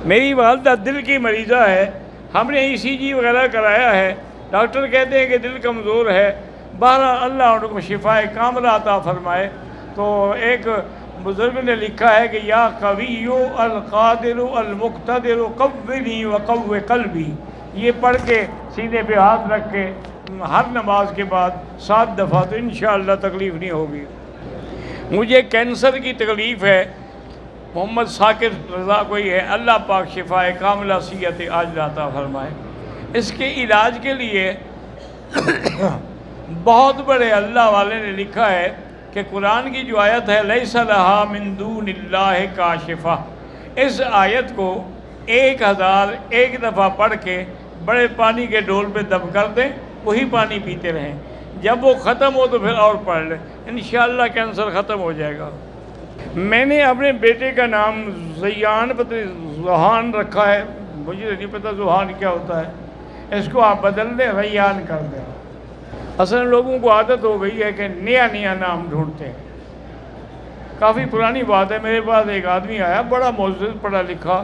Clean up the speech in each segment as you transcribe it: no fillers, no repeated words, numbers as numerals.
میری والدہ دل کی مریضہ ہے، ہم نے ECG وغیرہ کرایا ہے، ڈاکٹر کہتے ہیں کہ دل کمزور ہے، بہرحال اللہ ان کو شفاء کاملہ عطا فرمائے۔ تو ایک بزرگ نے لکھا ہے کہ یا قوی القادر المقتدر قوّنی وقوّ قلبی، یہ پڑھ کے سینے پہ ہاتھ رکھ کے ہر نماز کے بعد 7 دفعہ تو انشاءاللہ تکلیف نہیں ہوگی۔ مجھے کینسر کی تکلیف ہے، محمد ثاقب رضا کوئی ہے، اللہ پاک شفاء کاملہ صحت عاجلہ عطا فرمائے۔ اس کے علاج کے لیے بہت بڑے اللہ والے نے لکھا ہے کہ قرآن کی جو آیت ہے لیس لہا من دون اللہ کاشفہ، اس آیت کو 1001 دفعہ پڑھ کے بڑے پانی کے ڈول پہ دب کر دیں، وہی پانی پیتے رہیں، جب وہ ختم ہو تو پھر اور پڑھ لیں، انشاءاللہ کینسر ختم ہو جائے گا۔ میں نے اپنے بیٹے کا نام ذوحان رکھا ہے، مجھے نہیں پتہ ذوحان کیا ہوتا ہے، اس کو آپ بدل دیں، ریان کر دیں۔ اصل لوگوں کو عادت ہو گئی ہے کہ نیا نیا نام ڈھونڈتے ہیں۔ کافی پرانی بات ہے، میرے پاس ایک آدمی آیا بڑا معزز پڑھا لکھا،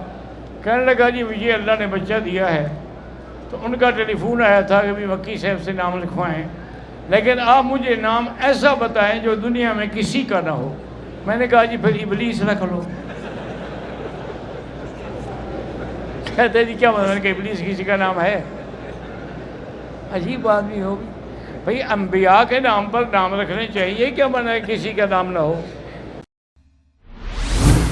کہنے لگا جی مجھے اللہ نے بچہ دیا ہے، تو ان کا ٹیلی فون آیا تھا کہ بھی مکی صاحب سے نام لکھوائیں، لیکن آپ مجھے نام ایسا بتائیں جو دنیا میں کسی کا نہ ہو۔ میں نے کہا جی پھر ابلیس رکھ لو۔ کہتے جی کیا مطلب کہ ابلیس کسی کا نام ہے؟ عجیب بات بھی ہوگی بھئی، انبیاء کے نام پر نام رکھنے چاہیے، کیا منع ہے کسی کا نام نہ ہو؟